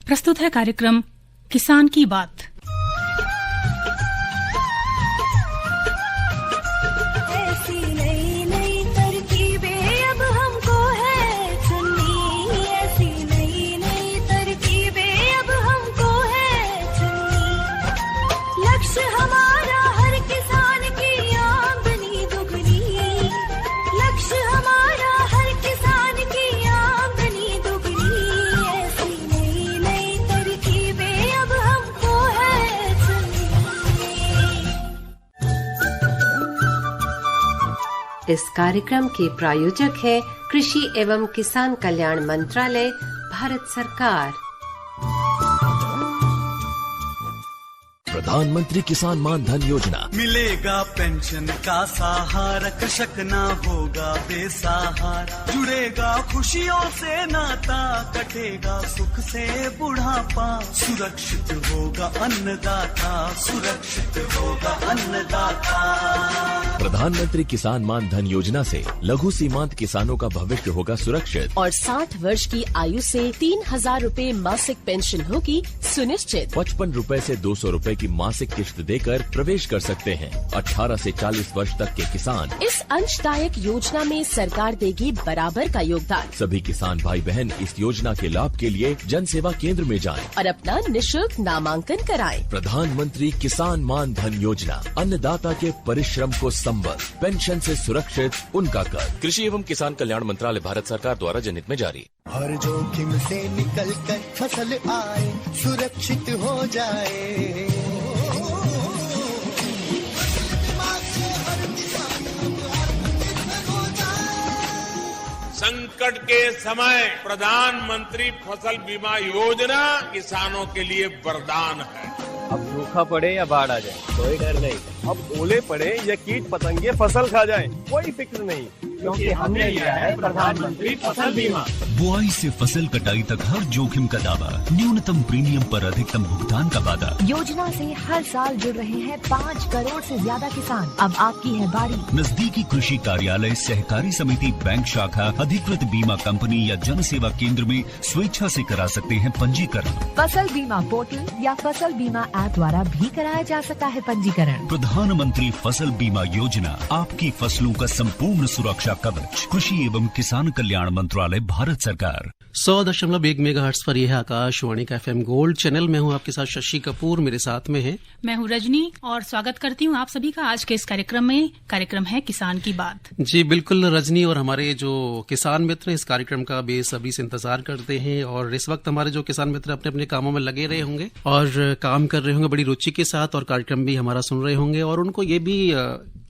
प्रस्तुत है कार्यक्रम किसान की बात। इस कार्यक्रम के प्रायोजक है कृषि एवं किसान कल्याण मंत्रालय, भारत सरकार। प्रधानमंत्री किसान मान धन योजना। मिलेगा पेंशन का सहारा, कृषक ना होगा बेसहारा। जुड़ेगा खुशियों से नाता, कटेगा सुख से बुढ़ापा। सुरक्षित होगा अन्नदाता, सुरक्षित होगा अन्नदाता। प्रधानमंत्री किसान मान धन योजना से लघु सीमांत किसानों का भविष्य होगा सुरक्षित और 60 वर्ष की आयु से 3000 रूपए मासिक पेंशन होगी सुनिश्चित। 55 रूपए से 200 रूपए की मासिक किश्त देकर प्रवेश कर सकते हैं 18 से 40 वर्ष तक के किसान। इस अंशदायक योजना में सरकार देगी बराबर का योगदान। सभी किसान भाई बहन इस योजना के लाभ के लिए जन सेवा केंद्र में जाएं और अपना निःशुल्क नामांकन कराएं। प्रधानमंत्री किसान मान धन योजना, अन्नदाता के परिश्रम को संबल, पेंशन से सुरक्षित उनका कर। कृषि एवं किसान कल्याण मंत्रालय, भारत सरकार द्वारा जनहित में जारी। हर जोखिम से निकल कर फसल आए, सुरक्षित हो जाए। संकट के समय प्रधानमंत्री फसल बीमा योजना किसानों के लिए वरदान है। अब सूखा पड़े या बाढ़ आ जाए कोई डर नहीं। अब ओले पड़े या कीट पतंगे फसल खा जाए कोई फिक्र नहीं, क्योंकि हमने लिया है प्रधानमंत्री फसल बीमा। बुआई से फसल कटाई तक हर जोखिम का दावा, न्यूनतम प्रीमियम पर अधिकतम भुगतान का वादा। योजना से हर साल जुड़ रहे हैं 5 करोड़ से ज्यादा किसान। अब आपकी है बारी। नजदीकी कृषि कार्यालय, सहकारी समिति, बैंक शाखा, अधिकृत बीमा कंपनी या जन सेवा केंद्र में स्वेच्छा से करा सकते हैं पंजीकरण। फसल बीमा पोर्टल या फसल बीमा ऐप द्वारा भी कराया जा सकता है पंजीकरण। प्रधानमंत्री फसल बीमा योजना, आपकी फसलों का संपूर्ण सुरक्षा कवच। कृषि एवं किसान कल्याण मंत्रालय, भारत सरकार। 100.1 मेगाहर्ट्ज पर यह आकाशवाणी का FM गोल्ड चैनल। मैं हूं आपके साथ शशि कपूर, मेरे साथ में है मैं हूं रजनी और स्वागत करती हूं आप सभी का आज के इस कार्यक्रम में। कार्यक्रम है किसान की बात। जी बिल्कुल रजनी, और हमारे जो किसान मित्र इस कार्यक्रम का बेसब्री से इंतजार करते हैं और इस वक्त हमारे जो किसान मित्र अपने अपने कामों में लगे रहे होंगे और काम कर रहे होंगे बड़ी रुचि के साथ और कार्यक्रम भी हमारा सुन रहे होंगे और उनको ये भी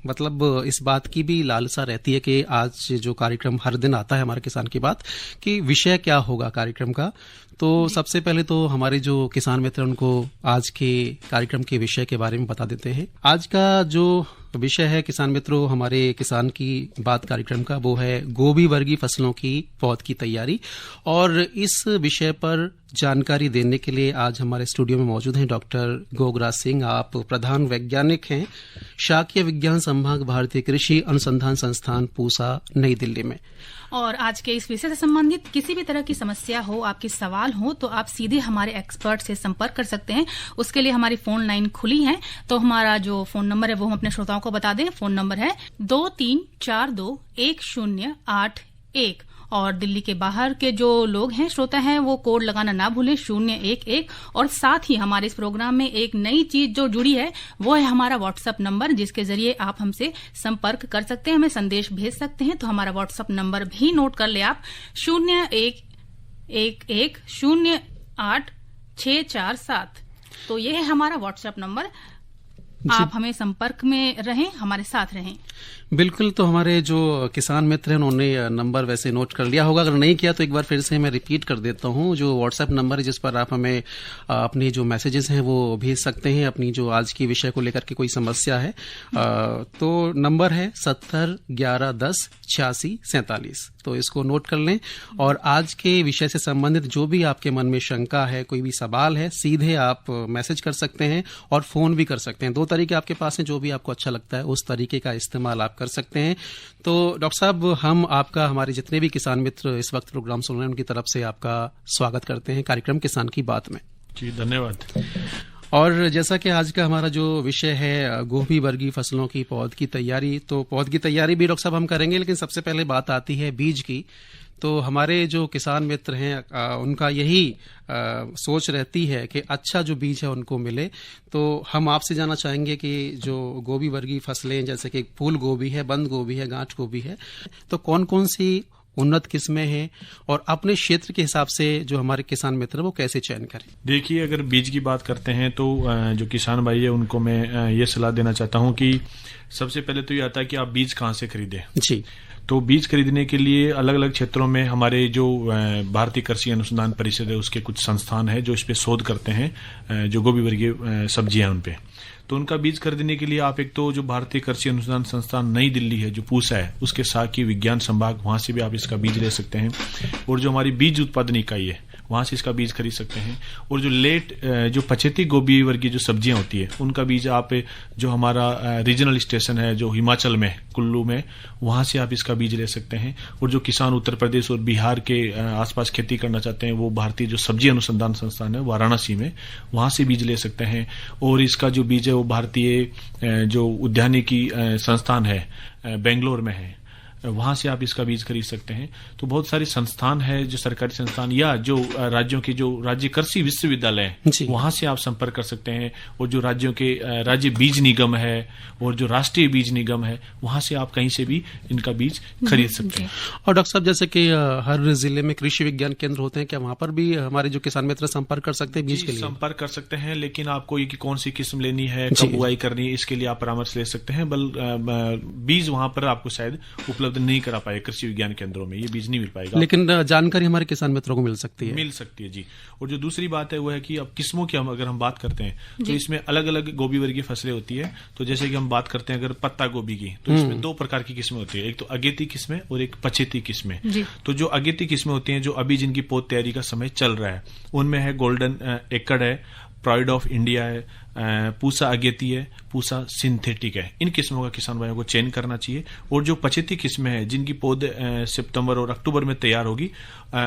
मतलब इस बात की भी लालसा रहती है कि आज जो कार्यक्रम हर दिन आता है हमारे किसान की बात कि विषय क्या होगा कार्यक्रम का। तो सबसे पहले तो हमारे जो किसान मित्र उनको आज के कार्यक्रम के विषय के बारे में बता देते हैं। आज का जो विषय है किसान मित्रों हमारे किसान की बात कार्यक्रम का, वो है गोभी वर्गीय फसलों की पौध की तैयारी। और इस विषय पर जानकारी देने के लिए आज हमारे स्टूडियो में मौजूद हैं डॉक्टर गोगराज सिंह। आप प्रधान वैज्ञानिक हैं शाकीय विज्ञान संभाग, भारतीय कृषि अनुसंधान संस्थान, पूसा, नई दिल्ली में। और आज के इस विषय से संबंधित किसी भी तरह की समस्या हो, आपके सवाल हो, तो आप सीधे हमारे एक्सपर्ट से संपर्क कर सकते हैं। उसके लिए हमारी फोन लाइन खुली है। तो हमारा जो फोन नंबर है वो हम अपने श्रोताओं को बता दें। फोन नंबर है 23421081 और दिल्ली के बाहर के जो लोग हैं श्रोता हैं वो कोड लगाना ना भूलें 011। और साथ ही हमारे इस प्रोग्राम में एक नई चीज जो जुड़ी है वो है हमारा व्हाट्सएप नंबर, जिसके जरिए आप हमसे संपर्क कर सकते हैं, हमें संदेश भेज सकते हैं। तो हमारा व्हाट्सएप नंबर भी नोट कर ले आप 0111086647। तो ये है हमारा व्हाट्सएप नंबर। आप हमें संपर्क में रहें, हमारे साथ रहें। बिल्कुल। तो हमारे जो किसान मित्र हैं उन्होंने नंबर वैसे नोट कर लिया होगा, अगर नहीं किया तो एक बार फिर से मैं रिपीट कर देता हूं। जो व्हाट्सएप नंबर है जिस पर आप हमें अपनी जो मैसेजेस हैं वो भेज सकते हैं, अपनी जो आज की विषय को लेकर के कोई समस्या है। तो नंबर है 7011108647। तो इसको नोट कर लें और आज के विषय से संबंधित जो भी आपके मन में शंका है, कोई भी सवाल है, सीधे आप मैसेज कर सकते हैं और फोन भी कर सकते हैं। 2 तरीके आपके पास हैं, जो भी आपको अच्छा लगता है उस तरीके का इस्तेमाल आप कर सकते हैं। तो डॉक्टर साहब, हम आपका, हमारे जितने भी किसान मित्र इस वक्त प्रोग्राम सुन रहे हैं, उनकी तरफ से आपका स्वागत करते हैं कार्यक्रम किसान की बात में। जी, धन्यवाद। और जैसा कि आज का हमारा जो विषय है गोभी वर्गीय फसलों की पौध की तैयारी, तो पौध की तैयारी भी डॉक्टर साहब हम करेंगे, लेकिन सबसे पहले बात आती है बीज की। तो हमारे जो किसान मित्र हैं उनका यही सोच रहती है कि अच्छा जो बीज है उनको मिले। तो हम आपसे जानना चाहेंगे कि जो गोभी वर्गीय फसलें जैसे कि फूल गोभी है, बंद गोभी है, गांठ गोभी है, तो कौन कौन सी उन्नत किस्में हैं और अपने क्षेत्र के हिसाब से जो हमारे किसान मित्र वो कैसे चयन करें? देखिए, अगर बीज की बात करते हैं तो जो किसान भाई है उनको मैं ये सलाह देना चाहता हूं कि सबसे पहले तो ये आता है कि आप बीज कहां से खरीदें। जी। तो बीज खरीदने के लिए अलग अलग क्षेत्रों में हमारे जो भारतीय कृषि अनुसंधान परिषद है उसके कुछ संस्थान है जो इस पे शोध करते हैं, जो गोभी वर्गीय सब्जियां हैं उन पे। तो उनका बीज खरीदने के लिए आप एक तो जो भारतीय कृषि अनुसंधान संस्थान नई दिल्ली है, जो पूसा है, उसके साकी विज्ञान संभाग, वहां से भी आप इसका बीज ले सकते हैं। और जो हमारी बीज उत्पादन इकाई है वहां से इसका बीज खरीद सकते हैं। और जो पछेती गोभी वर्गीय जो सब्जियां होती है उनका बीज आप जो हमारा रीजनल स्टेशन है जो हिमाचल में कुल्लू में, वहां से आप इसका बीज ले सकते हैं। और जो किसान उत्तर प्रदेश और बिहार के आसपास खेती करना चाहते हैं वो भारतीय जो सब्जी अनुसंधान संस्थान है वाराणसी में, वहां से बीज ले सकते हैं। और इसका जो बीज है वो भारतीय जो उद्यानिकी संस्थान है बेंगलोर में है, वहां से आप इसका बीज खरीद सकते हैं। तो बहुत सारे संस्थान है जो सरकारी संस्थान या जो राज्यों की जो राज्य कृषि विश्वविद्यालय है वहां से आप संपर्क कर सकते हैं। और जो राज्यों के राज्य बीज निगम है और जो राष्ट्रीय बीज निगम है वहां से आप कहीं से भी इनका बीज खरीद सकते हैं। और डॉक्टर साहब, जैसे कि हर जिले में कृषि विज्ञान केंद्र होते हैं, क्या वहां पर भी हमारे जो किसान मित्र संपर्क कर सकते हैं बीज के लिए? संपर्क कर सकते हैं, लेकिन आपको ये कि कौन सी किस्म लेनी है, कब बुआई करनी है, इसके लिए आप परामर्श ले सकते हैं। बीज वहां पर आपको शायद उपलब्ध नहीं करा पाए कृषि विज्ञान केंद्रों में, ये बीज नहीं मिल पाएगा, लेकिन जानकारी हमारे किसान मित्रों को मिल सकती है जी। और जो दूसरी बात है वो है कि अब किस्मों की अगर हम बात करते हैं तो इसमें अलग अलग गोभी वर्गीय फसलें होती है। तो जैसे कि हम बात करते हैं अगर पत्ता गोभी की, तो इसमें दो प्रकार की किस्में होती है, एक तो अगेती किस्में और एक पछेती किस्में। तो जो अगेती किस्में होती हैं, जो अभी जिनकी पौध तैयारी का समय चल रहा है, उनमें है गोल्डन एकड़ है, प्राइड ऑफ इंडिया है, पूसा अगेती है, पूसा सिंथेटिक है। इन किस्मों का किसान भाइयों को चयन करना चाहिए। और जो पछेती किस्में हैं जिनकी पौध सितंबर और अक्टूबर में तैयार होगी,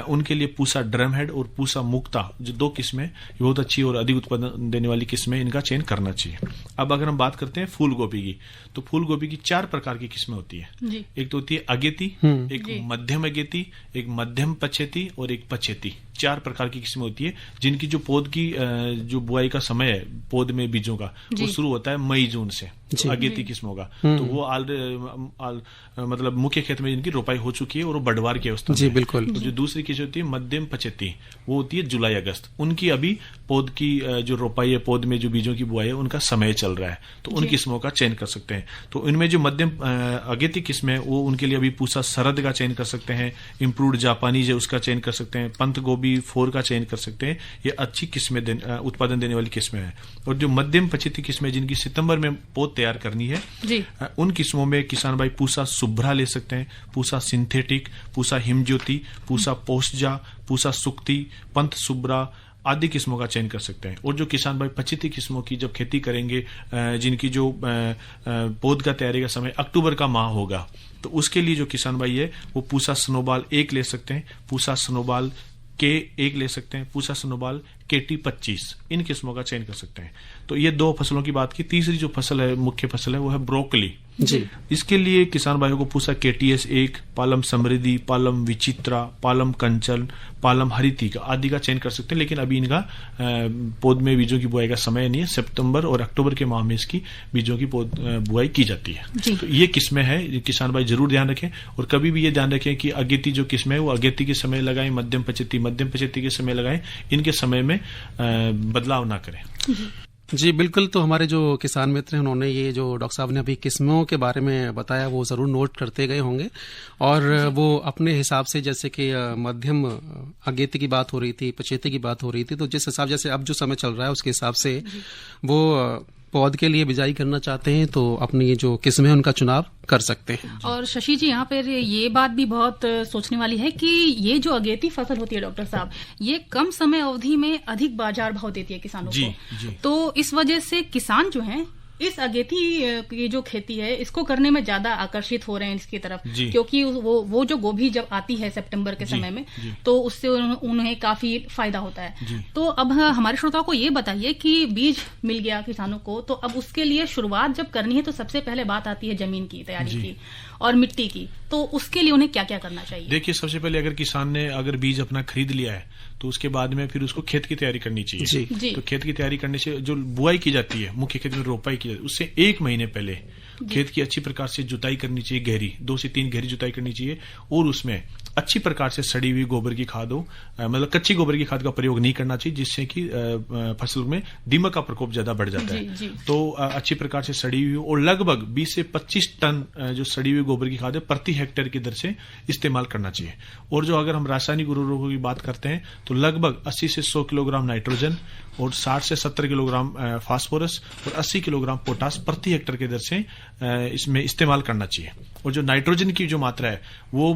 उनके लिए पूसा ड्रम हेड और पूसा मुक्ता, जो दो किस्में बहुत अच्छी और अधिक उत्पादन देने वाली किस्में, इनका चयन करना चाहिए। अब अगर हम बात करते हैं फूल गोभी की, तो फूल गोभी की 4 प्रकार की किस्में होती है। एक तो होती है अगेती, एक मध्यम अगेती, एक मध्यम पछेती और एक पछेती। 4 प्रकार की किस्में होती है जिनकी जो पौध की जो बुआई का समय है पौध में बीजों का, वो शुरू होता है मई जून से। तो अगेती किस्मों का तो वो मतलब मुख्य खेत में जिनकी रोपाई हो चुकी है और वो बढ़वार की अवस्था में। बिल्कुल। तो जो दूसरी किस्म होती है मध्यम पछेती, वो होती है जुलाई अगस्त। उनकी अभी पौध की जो रोपाई है, पौध में जो बीजों की बुआई है, उनका समय चल रहा है, तो उन किस्मों का चयन कर सकते हैं। तो इनमें जो मध्यम अगेती किस्में, वो उनके लिए अभी पूसा सरद का चयन कर सकते हैं, इम्प्रूव्ड जापानीज है उसका चयन कर सकते हैं, पंत गोभी 4 का चयन कर सकते हैं। ये अच्छी किस्में उत्पादन देने वाली किस्में हैं। और जो मध्यम पछेती किस्में जिनकी सितंबर में पौध तैयार करनी है, उन किस्मों में किसान भाई पूसा शुभ्रा ले सकते हैं, पूसा सिंथेटिक, पूसा हिमज्योति, पूसा पोस्जा, पूसा सुक्ति, पंत शुभ्रा आदि किस्मों का चयन कर सकते हैं। और जो किसान भाई पछेती किस्मों की जब खेती करेंगे, जिनकी जो पौध का तैयारी का समय अक्टूबर का माह होगा, तो उसके लिए जो किसान भाई है वो पूसा स्नोबॉल 1 ले सकते हैं, पूसा स्नोबॉल के 1 ले सकते हैं, पूसा स्नोबॉल KT 25, इन किस्मों का चयन कर सकते हैं। तो ये 2 फसलों की बात की। तीसरी जो फसल है, मुख्य फसल है, वो है ब्रोकली जी। इसके लिए किसान भाइयों को पूसा KTS 1, पालम समृद्धि, पालम विचित्रा, पालम कंचन, पालम हरितिका आदि का चयन कर सकते हैं। लेकिन अभी इनका पौध में बीजों की बुआई का समय नहीं है, सितंबर और अक्टूबर के माह में इसकी बीजों की बुआई की जाती है। तो ये किस्में हैं, किसान भाई जरूर ध्यान रखें। और कभी भी ये ध्यान रखें कि अगेती जो किस्में है वो अगेती के समय लगाएं, मध्यम पछेती के समय लगाएं, इनके समय में बदलाव ना करें। जी बिल्कुल। तो हमारे जो किसान मित्र हैं उन्होंने ये जो डॉक्टर साहब ने अभी किस्मों के बारे में बताया वो जरूर नोट करते गए होंगे और वो अपने हिसाब से, जैसे कि मध्यम अगेती की बात हो रही थी, पछेती की बात हो रही थी, तो जिस हिसाब जैसे अब जो समय चल रहा है उसके हिसाब से वो पौध के लिए बिजाई करना चाहते हैं तो अपनी जो किस्में हैं उनका चुनाव कर सकते हैं। और शशि जी, यहाँ पर ये बात भी बहुत सोचने वाली है कि ये जो अगेती फसल होती है डॉक्टर साहब, ये कम समय अवधि में अधिक बाजार भाव देती है किसानों को। तो इस वजह से किसान जो हैं इस अगेती की जो खेती है इसको करने में ज्यादा आकर्षित हो रहे हैं इसकी तरफ, क्योंकि वो जो गोभी जब आती है सितंबर के समय में तो उससे उन्हें काफी फायदा होता है। तो अब हमारे श्रोताओं को ये बताइए कि बीज मिल गया किसानों को, तो अब उसके लिए शुरुआत जब करनी है तो सबसे पहले बात आती है जमीन की तैयारी की और मिट्टी की, तो उसके लिए उन्हें क्या क्या करना चाहिए? देखिए, सबसे पहले अगर किसान ने अगर बीज अपना खरीद लिया है तो उसके बाद में फिर उसको खेत की तैयारी करनी चाहिए। तो खेत की तैयारी करने से जो बुआई की जाती है, मुख्य खेत में रोपाई की जाती है, उससे 1 महीने पहले खेत की अच्छी प्रकार से जुताई करनी चाहिए, गहरी 2 से 3 गहरी जुताई करनी चाहिए, और उसमें अच्छी प्रकार से सड़ी हुई गोबर की खाद हो, मतलब कच्ची गोबर की खाद का प्रयोग नहीं करना चाहिए, जिससे कि फसल में दीमक का प्रकोप ज्यादा बढ़ जाता है। तो अच्छी प्रकार से सड़ी हुई और लगभग 20 से 25 टन जो सड़ी हुई गोबर की खाद है प्रति हेक्टेयर की दर से इस्तेमाल करना चाहिए। और जो अगर हम रासायनिक उर्वरकों की बात करते हैं तो लगभग 80 से 100 किलोग्राम नाइट्रोजन और 60 से 70 किलोग्राम फास्फोरस और 80 किलोग्राम पोटास प्रति हेक्टेयर की दर से इसमें इस्तेमाल करना चाहिए। और जो नाइट्रोजन की जो मात्रा है वो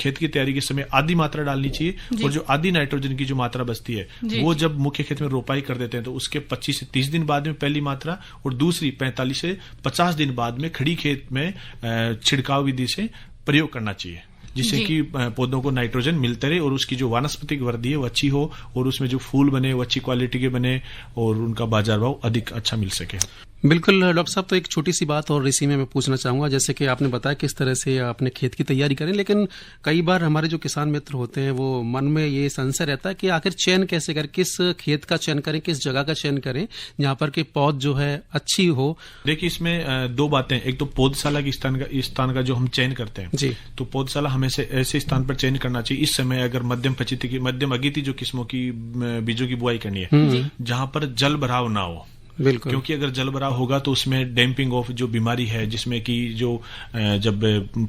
खेत की तैयारी के समय आधी मात्रा डालनी चाहिए, और जो आधी नाइट्रोजन की जो मात्रा बचती है वो जब मुख्य खेत में रोपाई कर देते हैं तो उसके 25 से 30 दिन बाद में पहली मात्रा और दूसरी 45 से 50 दिन बाद में खड़ी खेत में छिड़काव विधि से प्रयोग करना चाहिए, जिससे कि पौधों को नाइट्रोजन मिलते रहे और उसकी जो वानस्पतिक वृद्धि है वो अच्छी हो और उसमें जो फूल बने वो अच्छी क्वालिटी के बने और उनका बाजार भाव अधिक अच्छा मिल सके। बिल्कुल डॉक्टर साहब, तो एक छोटी सी बात और इसी में मैं पूछना चाहूंगा, जैसे कि आपने बताया किस तरह से आपने खेत की तैयारी करें, लेकिन कई बार हमारे जो किसान मित्र होते हैं वो मन में ये संशय रहता है कि आखिर चयन कैसे करें, किस खेत का चयन करें, किस जगह का चयन करें जहां पर कि पौध जो है अच्छी हो। देखिए, इसमें 2 बातें, एक तो पौधशाला की स्थान का जो हम चयन करते हैं जी, तो पौधशाला हमें ऐसे स्थान पर चयन करना चाहिए इस समय अगर मध्यम अगेती जो किस्मों की बीजों की बुआई करनी है जहां पर जल भराव ना हो। बिल्कुल, क्योंकि अगर जल भराव होगा तो उसमें डैम्पिंग ऑफ जो बीमारी है, जिसमें कि जो जब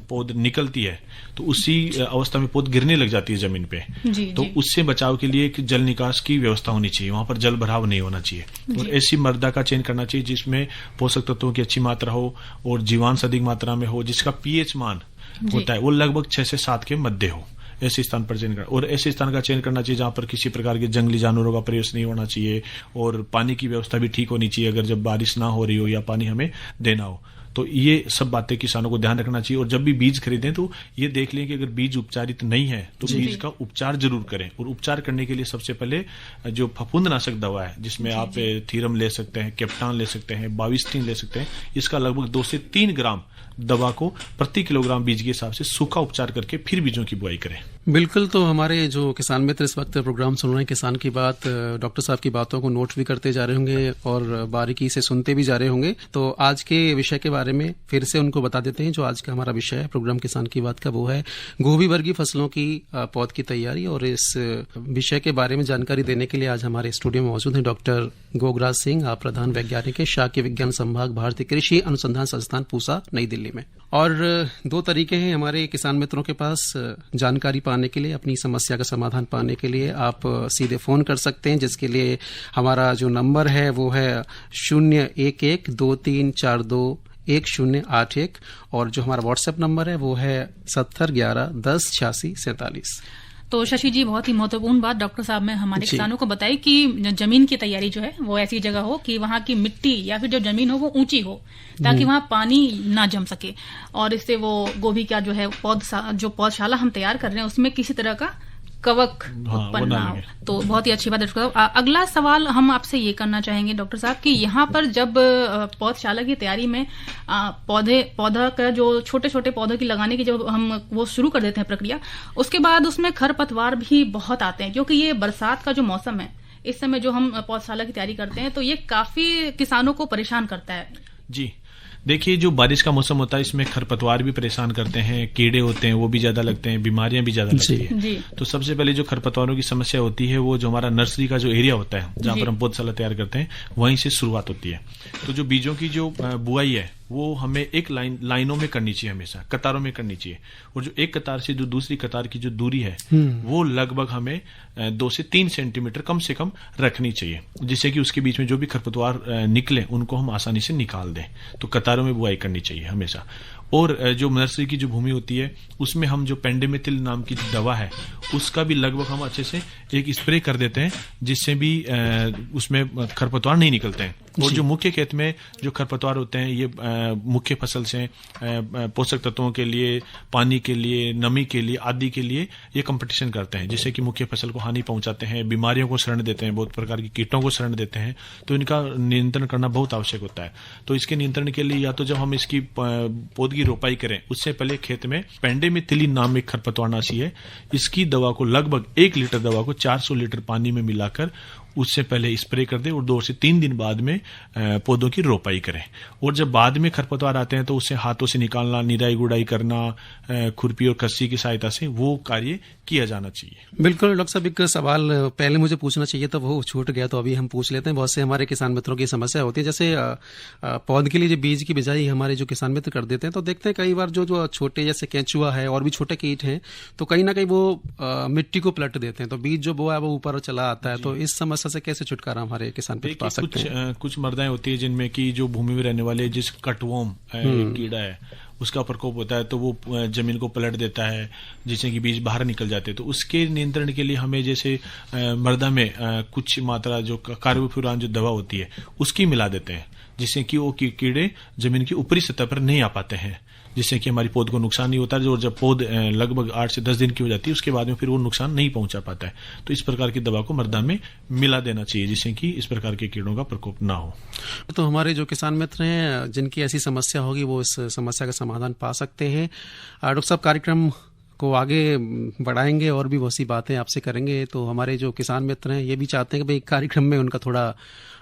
पौध निकलती है तो उसी अवस्था में पौध गिरने लग जाती है जमीन पे, तो उससे बचाव के लिए एक जल निकास की व्यवस्था होनी चाहिए, वहां पर जल भराव नहीं होना चाहिए। और ऐसी मृदा का चयन करना चाहिए जिसमें पोषक तत्वों की अच्छी मात्रा हो और जीवांश अधिक मात्रा में हो, जिसका पीएच मान होता है वो लगभग 6 से 7 के मध्य हो। ऐसे स्थान पर चयन करना, और ऐसे स्थान का चयन करना चाहिए जहां पर किसी प्रकार के जंगली जानवरों का प्रवेश नहीं होना चाहिए, और पानी की व्यवस्था भी ठीक होनी चाहिए अगर जब बारिश ना हो रही हो या पानी हमें देना हो। तो ये सब बातें किसानों को ध्यान रखना चाहिए। और जब भी बीज खरीदें तो ये देख लें कि अगर बीज उपचारित नहीं है तो बीज का उपचार जरूर करें। और उपचार करने के लिए सबसे पहले जो फफूंदनाशक दवा है, जिसमें आप थीरम ले सकते हैं, कैप्टान ले सकते हैं, बाविस्टीन ले सकते हैं, इसका लगभग 2 से 3 ग्राम दवा को प्रति किलोग्राम बीज के हिसाब से सूखा उपचार करके फिर बीजों की बुआई करें। बिल्कुल, तो हमारे जो किसान मित्र इस वक्त प्रोग्राम सुन रहे हैं किसान की बात, डॉक्टर साहब की बातों को नोट भी करते जा रहे होंगे और बारीकी से सुनते भी जा रहे होंगे। तो आज के विषय के बारे में फिर से उनको बता देते हैं। जो आज का हमारा विषय है प्रोग्राम किसान की बात का, वो है गोभी वर्गीय फसलों की पौध की तैयारी। और इस विषय के बारे में जानकारी देने के लिए आज हमारे स्टूडियो में मौजूद हैं डॉक्टर गोगराज सिंह, प्रधान वैज्ञानिक है, शाकीय विज्ञान संभाग, भारतीय कृषि अनुसंधान संस्थान, पूसा, नई दिल्ली में। और 2 तरीके हैं हमारे किसान मित्रों के पास जानकारी पाने के लिए, अपनी समस्या का समाधान पाने के लिए। आप सीधे फोन कर सकते हैं, जिसके लिए हमारा जो नंबर है वो है 011-2342-1081, और जो हमारा व्हाट्सएप नंबर है वो है 7011-108647। तो शशि जी, बहुत ही महत्वपूर्ण बात डॉक्टर साहब ने हमारे किसानों को बताई कि जमीन की तैयारी जो है वो ऐसी जगह हो कि वहां की मिट्टी या फिर जो जमीन हो वो ऊंची हो, ताकि वहां पानी ना जम सके, और इससे वो गोभी का जो है पौधशाला हम तैयार कर रहे हैं उसमें किसी तरह का कवक उत्पन्न ना हो। तो बहुत ही अच्छी बात है डॉक्टर साहब। अगला सवाल हम आपसे ये करना चाहेंगे डॉक्टर साहब कि यहाँ पर जब पौधशाला की तैयारी में पौधा का जो छोटे छोटे पौधों की लगाने की जब हम वो शुरू कर देते हैं प्रक्रिया, उसके बाद उसमें खरपतवार भी बहुत आते हैं, क्योंकि ये बरसात का जो मौसम है इस समय जो हम पौधशाला की तैयारी करते हैं तो ये काफी किसानों को परेशान करता है। जी देखिए, जो बारिश का मौसम होता है इसमें खरपतवार भी परेशान करते हैं, कीड़े होते हैं वो भी ज्यादा लगते हैं, बीमारियां भी ज्यादा लगती है। तो सबसे पहले जो खरपतवारों की समस्या होती है वो जो हमारा नर्सरी का जो एरिया होता है जहां पर हम पौधशाला तैयार करते हैं वहीं से शुरुआत होती है। तो जो बीजों की जो बुआई है वो हमें एक लाइनों में करनी चाहिए, हमेशा कतारों में करनी चाहिए। और जो एक कतार से जो दूसरी कतार की जो दूरी है वो लगभग हमें 2 से 3 सेंटीमीटर कम से कम रखनी चाहिए, जिससे कि उसके बीच में जो भी खरपतवार निकले उनको हम आसानी से निकाल दें। तो कतारों में बुआई करनी चाहिए हमेशा। और जो नर्सरी की जो भूमि होती है उसमें हम जो पेंडिमेथिल नाम की दवा है उसका भी लगभग हम अच्छे से एक स्प्रे कर देते हैं, जिससे भी उसमें खरपतवार नहीं निकलते हैं। और जो मुख्य खेत में जो खरपतवार होते हैं ये मुख्य फसल से पोषक तत्वों के लिए, पानी के लिए, नमी के लिए आदि के लिए ये कंपटीशन करते हैं, जिससे कि मुख्य फसल को हानि पहुंचाते हैं, बीमारियों को शरण देते हैं, बहुत प्रकार की कीटों को शरण देते हैं। तो इनका नियंत्रण करना बहुत आवश्यक होता है। तो इसके नियंत्रण के लिए या तो जब हम इसकी पौध की रोपाई करें उससे पहले खेत में पेंडिमेथिलिन नाम एक खरपतवारनाशी है, इसकी दवा को लगभग 1 लीटर दवा को 400 लीटर पानी में मिलाकर उससे पहले स्प्रे कर दें और 2 से 3 दिन बाद में पौधों की रोपाई करें। और जब बाद में खरपतवार आते हैं तो उसे हाथों से निकालना, निराई गुड़ाई करना, खुरपी और कस्सी की सहायता से वो कार्य किया जाना चाहिए। बिल्कुल डॉक्टर साहब, एक सवाल पहले मुझे पूछना चाहिए था, वो छूट गया, तो अभी हम पूछ लेते हैं। बहुत से हमारे किसान मित्रों की समस्या होती है, जैसे पौध के लिए जो बीज की बिजाई हमारे जो किसान मित्र कर देते हैं, तो देखते हैं कई बार जो छोटे जैसे केंचुआ है और भी छोटे कीट हैं, तो कहीं ना कहीं वो मिट्टी को पलट देते हैं, तो बीज जो बोया वो ऊपर चला आता है। तो इस समस्या से कैसे छुटकारा हमारे किसान मित्र पा सकते हैं? कुछ मृदाएं होती है जिनमें की जो भूमि में रहने वाले जिस कटवर्म कीड़ा है उसका प्रकोप होता है, तो वो जमीन को पलट देता है, जिससे कि बीज बाहर निकल जाते हैं। तो उसके नियंत्रण के लिए हमें जैसे मृदा में कुछ मात्रा जो कार्बोफ्यूरान जो दवा होती है उसकी मिला देते हैं, जिससे कि वो कीड़े जमीन की ऊपरी सतह पर नहीं आ पाते हैं, जिससे कि हमारी पौध को नुकसान नहीं होता है। और जब पौध लगभग 8 से 10 दिन की हो जाती है उसके बाद में फिर वो नुकसान नहीं पहुंचा पाता है। तो इस प्रकार की दवा को मृदा में मिला देना चाहिए, जिससे कि इस प्रकार के कीड़ों का प्रकोप ना हो। तो हमारे जो किसान मित्र हैं जिनकी ऐसी समस्या होगी वो इस समस्या का समाधान पा सकते हैं। डॉक्टर साहब, कार्यक्रम को आगे बढ़ाएंगे और भी बहुत सी बातें आपसे करेंगे। तो हमारे जो किसान मित्र हैं ये भी चाहते हैं कि भाई कार्यक्रम में उनका थोड़ा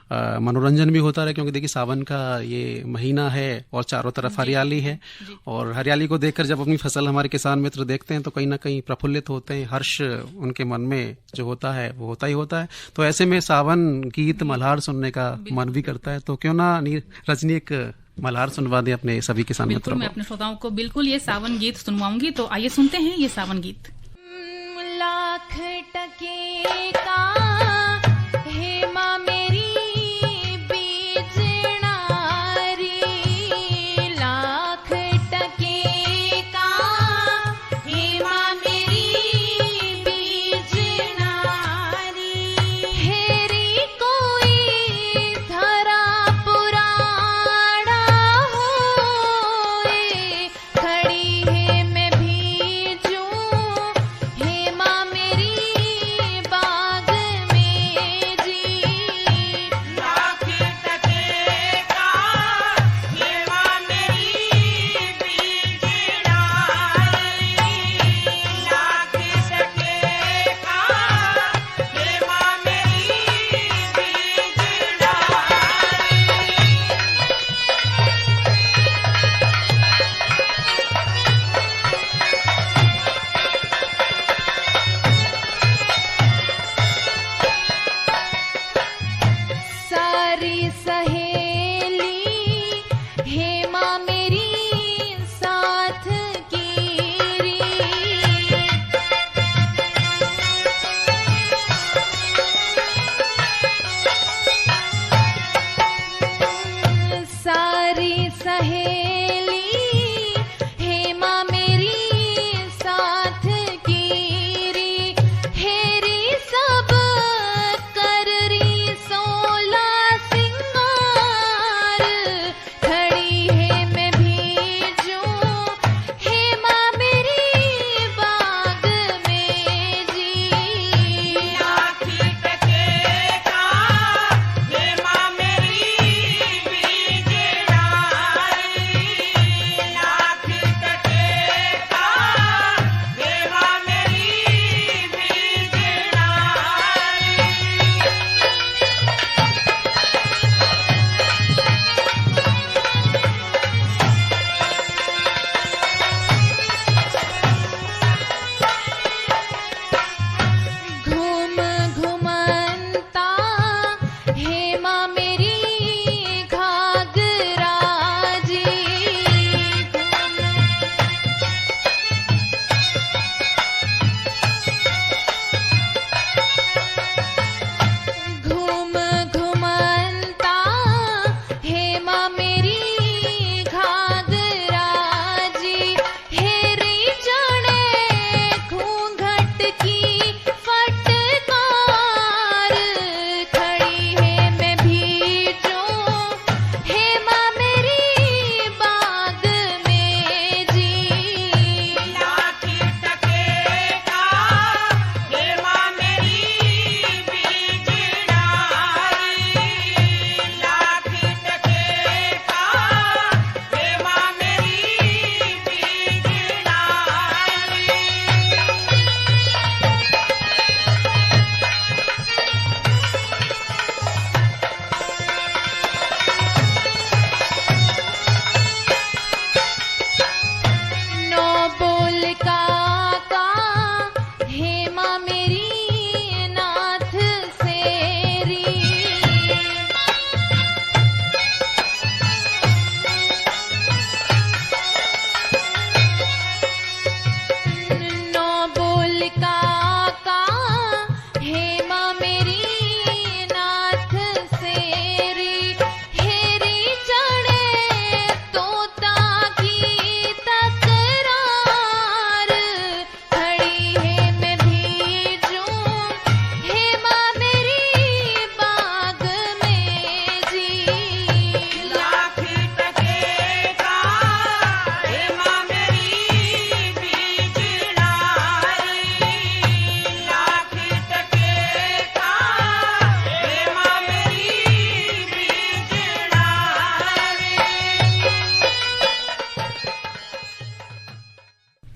मनोरंजन भी होता रहे, क्योंकि देखिए सावन का ये महीना है और चारों तरफ हरियाली है, और हरियाली को देखकर जब अपनी फसल हमारे किसान मित्र देखते हैं तो कहीं ना कहीं प्रफुल्लित होते हैं, हर्ष उनके मन में जो होता है वो होता ही होता है। तो ऐसे में सावन गीत मल्हार सुनने का मन भी करता है, तो क्यों ना रजनी एक मल्हार सुनवा दे अपने सभी किसान मित्रों को। मैं अपने श्रोताओं को बिल्कुल ये सावन गीत सुनवाऊंगी, तो आइए सुनते हैं ये सावन गीत। लाख टके का हेमा मेरी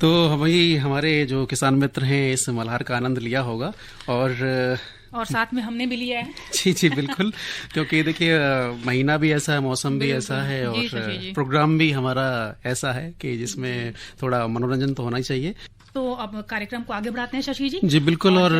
तो वही हमारे जो किसान मित्र हैं इस मल्हार का आनंद लिया होगा और साथ में हमने भी लिया है। जी बिल्कुल, क्योंकि देखिए महीना भी ऐसा है, मौसम भी ऐसा है और प्रोग्राम भी हमारा ऐसा है कि जिसमें थोड़ा मनोरंजन तो होना ही चाहिए। तो अब कार्यक्रम को आगे बढ़ाते हैं शशि जी। जी बिल्कुल, और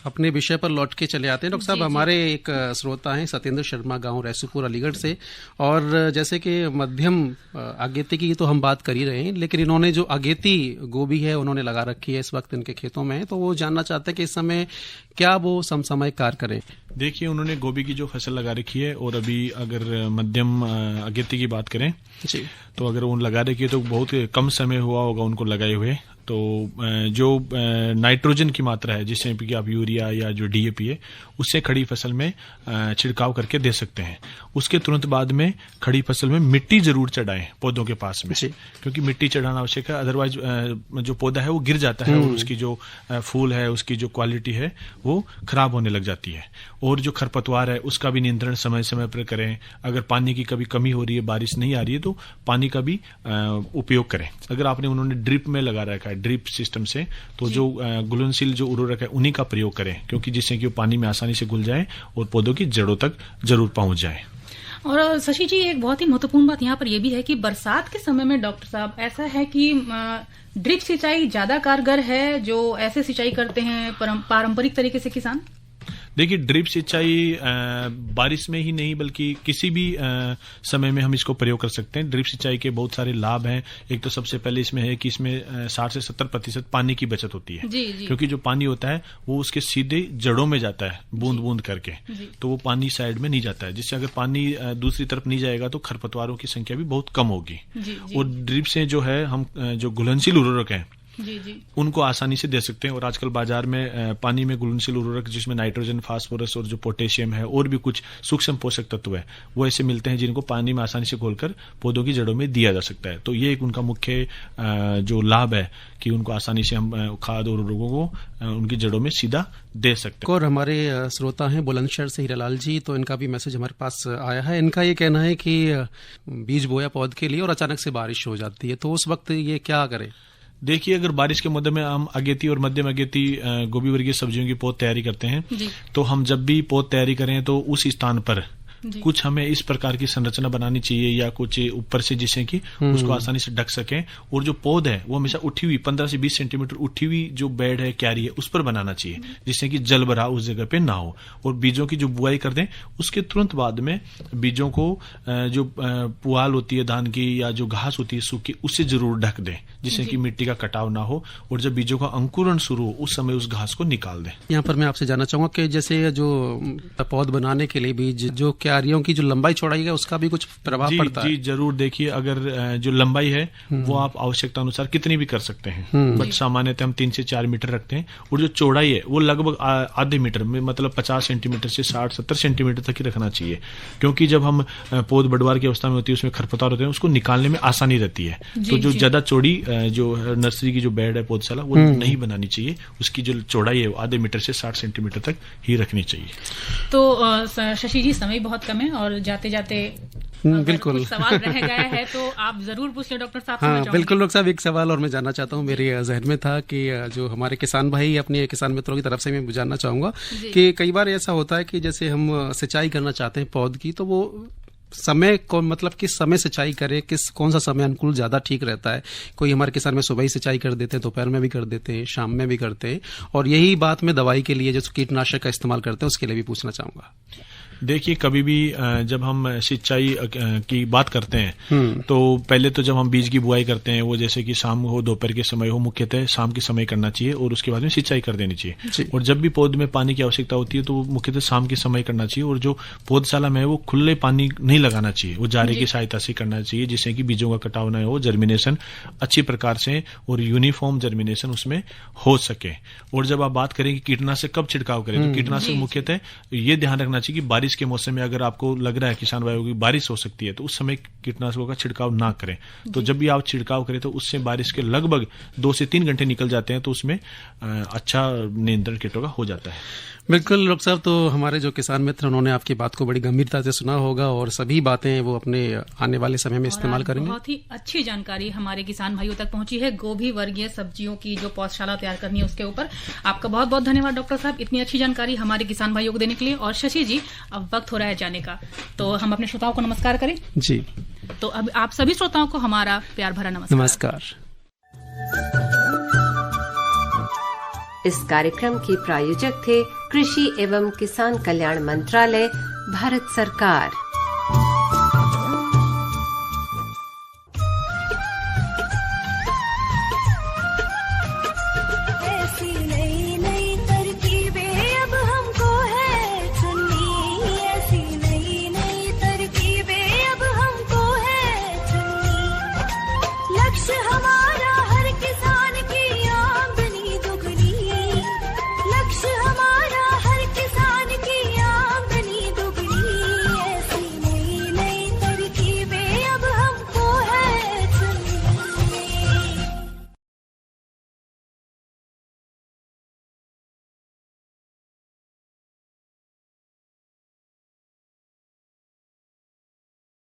अपने विषय पर लौट के चले आते हैं। डॉक्टर साहब, हमारे एक श्रोता हैं सत्येंद्र शर्मा, गांव रैसूपुर, अलीगढ़ से, और जैसे कि मध्यम अगेती की तो हम बात कर ही रहे हैं, लेकिन इन्होंने जो अगेती गोभी है उन्होंने लगा रखी है, इस वक्त इनके खेतों में है, तो वो जानना चाहते हैं कि इस समय क्या वो समसामयिक कार्य करें। देखिए, उन्होंने गोभी की जो फसल लगा रखी है, और अभी अगर मध्यम अगेती की बात करें जी, तो अगर वो लगा रखी है तो बहुत कम समय हुआ होगा उनको लगाए हुए। तो जो नाइट्रोजन की मात्रा है, जिससे कि आप यूरिया या जो डीएपी है, उससे खड़ी फसल में छिड़काव करके दे सकते हैं। उसके तुरंत बाद में खड़ी फसल में मिट्टी जरूर चढ़ाएं पौधों के पास में, क्योंकि मिट्टी चढ़ाना आवश्यक है, अदरवाइज जो पौधा है वो गिर जाता है और उसकी जो फूल है, उसकी जो क्वालिटी है वो खराब होने लग जाती है। और जो खरपतवार है उसका भी नियंत्रण समय समय पर करें। अगर पानी की कभी कमी हो रही है, बारिश नहीं आ रही है, तो पानी का भी उपयोग करें। अगर आपने उन्होंने ड्रिप में लगा रखा है, ड्रिप सिस्टम से, तो जो घुलनशील जो उर्वरक है उन्हीं का प्रयोग करें, क्योंकि जिससे कि वो पानी में आसानी से घुल जाए और पौधों की जड़ों तक जरूर पहुंच जाए। और शशि जी, एक बहुत ही महत्वपूर्ण बात यहाँ पर यह भी है कि बरसात के समय में डॉक्टर साहब ऐसा है कि ड्रिप सिंचाई ज्यादा कारगर है, जो ऐसे सिंचाई करते हैं पारंपरिक तरीके से किसान। देखिए, ड्रिप सिंचाई बारिश में ही नहीं बल्कि किसी भी समय में हम इसको प्रयोग कर सकते हैं। ड्रिप सिंचाई के बहुत सारे लाभ हैं। एक तो सबसे पहले इसमें है कि इसमें 60 से 70% पानी की बचत होती है, क्योंकि जो पानी होता है वो उसके सीधे जड़ों में जाता है बूंद बूंद करके, तो वो पानी साइड में नहीं जाता है, जिससे अगर पानी दूसरी तरफ नहीं जाएगा तो खरपतवारों की संख्या भी बहुत कम होगी। और ड्रिप से जो है हम जो घुलनशील उर्वरक है उनको आसानी से दे सकते हैं। और आजकल बाजार में पानी में घुलनशील उर्वरक, जिसमें नाइट्रोजन, फास्फोरस और जो पोटेशियम है और भी कुछ सूक्ष्म पोषक तत्व है, वो ऐसे मिलते हैं जिनको पानी में आसानी से घोलकर पौधों की जड़ों में दिया जा सकता है। तो ये एक उनका मुख्य जो लाभ है कि उनको आसानी से हम खाद और उर्वरकों को उनकी जड़ों में सीधा दे सकते हैं। और हमारे श्रोता हैं बुलंदशहर से हीरालाल जी, तो इनका भी मैसेज हमारे पास आया है। इनका ये कहना है कि बीज बोया पौध के लिए और अचानक से बारिश हो जाती है, तो उस वक्त ये क्या करें। देखिए, अगर बारिश के मौसम में हम अगेती और मध्यम अगेती गोभी वर्गीय सब्जियों की पौध तैयारी करते हैं, तो हम जब भी पौध तैयारी करें तो उस स्थान पर कुछ हमें इस प्रकार की संरचना बनानी चाहिए या कुछ ऊपर से, जिससे कि उसको आसानी से ढक सके। और जो पौध है वो हमेशा उठी हुई 15 से 20 सेंटीमीटर उठी हुई जो बेड है, क्यारी है, उस पर बनाना चाहिए, जिससे कि जल भराव उस जगह पे ना हो। और बीजों की जो बुआई कर दें उसके तुरंत बाद में बीजों को जो पुआल होती है धान की या जो घास होती है सूखी, उससे जरूर ढक दें, जिससे कि मिट्टी का कटाव ना हो। और जब बीजों का अंकुरण शुरू हो उस समय उस घास को निकाल दें। यहाँ पर मैं आपसे जानना चाहूंगा कि जैसे जो पौध बनाने के लिए बीज जो क्यारियों की जो लंबाई चौड़ाई है उसका भी कुछ प्रभाव पड़ता है। जी जरूर। देखिए, अगर जो लंबाई है वो आप आवश्यकता अनुसार कितनी भी कर सकते हैं, बट सामान्यतः हम 3 से 4 मीटर रखते हैं। और जो चौड़ाई है वो लगभग आधे मीटर में, मतलब 50 सेंटीमीटर से 60-70 सेंटीमीटर तक ही रखना चाहिए, क्योंकि जब हम पौध बढ़वार की अवस्था में होती है उसमें खरपतवार होते हैं, उसको निकालने में आसानी रहती है। तो जो ज्यादा चौड़ी जो नर्सरी की जो बेड है पौधशाला वो नहीं बनानी चाहिए, उसकी जो चौड़ाई है वो आधे मीटर से 60 सेंटीमीटर तक ही रखनी चाहिए। तो शशि जी, समय बहुत कम है और जाते जाते बिल्कुल सवाल रह गया है तो आप जरूर पूछ लें डॉक्टर साहब। हाँ बिल्कुल डॉक्टर साहब, एक सवाल और मैं जानना चाहता हूँ, मेरे जहन में था कि जो हमारे किसान भाई अपने किसान मित्रों की तरफ से मैं जानना चाहूंगा कि कई बार ऐसा होता है कि जैसे हम सिंचाई करना चाहते हैं पौध की, तो वो समय को मतलब किस समय सिंचाई करे, कौन सा समय अनुकूल ज्यादा ठीक रहता है। कोई हमारे किसान में सुबह ही सिंचाई कर देते हैं, दोपहर में भी कर देते हैं, शाम में भी करते हैं। और यही बात मैं दवाई के लिए जो कीटनाशक का इस्तेमाल करते हैं उसके लिए भी पूछना चाहूंगा। देखिए, कभी भी जब हम सिंचाई की बात करते हैं तो पहले तो जब हम बीज की बुआई करते हैं वो जैसे कि शाम हो, दोपहर के समय हो, मुख्यतः शाम के समय करना चाहिए और उसके बाद में सिंचाई कर देनी चाहिए। और जब भी पौध में पानी की आवश्यकता होती है तो वो मुख्यतः शाम के समय करना चाहिए। और जो पौधशाला में है वो खुले पानी नहीं लगाना चाहिए, वो जारे की सहायता से करना चाहिए, जिससे कि बीजों का कटाव न हो, जर्मिनेशन अच्छी प्रकार से और यूनिफॉर्म जर्मिनेशन उसमें हो सके। और जब आप बात करें कि कीटनाशक कब छिड़काव करें, तो कीटनाशक मुख्यतः ये ध्यान रखना चाहिए कि बारिश बारिश के मौसम में अगर आपको लग रहा है किसान भाइयों की बारिश हो सकती है तो उस समय कीटनाशकों का छिड़काव ना करें। तो जब भी आप छिड़काव करें तो उससे बारिश के लगभग 2 से 3 घंटे निकल जाते हैं, तो उसमें अच्छा नियंत्रण कीटों का हो जाता है। बिल्कुल डॉक्टर साहब, तो हमारे जो किसान मित्र उन्होंने आपकी बात को बड़ी गंभीरता से सुना होगा और सभी बातें वो अपने आने वाले समय में इस्तेमाल करेंगे। बहुत ही अच्छी जानकारी हमारे किसान भाइयों तक पहुंची है गोभी वर्गीय सब्जियों की जो पौधशाला तैयार करनी है उसके ऊपर। आपका बहुत बहुत धन्यवाद डॉक्टर साहब, इतनी अच्छी जानकारी हमारे किसान भाइयों को देने के लिए। और शशि जी, अब वक्त हो रहा है जाने का, तो हम अपने श्रोताओं को नमस्कार करें। जी, तो अब आप सभी श्रोताओं को हमारा प्यार भरा नमस्कार। इस कार्यक्रम के प्रायोजक थे कृषि एवं किसान कल्याण मंत्रालय, भारत सरकार।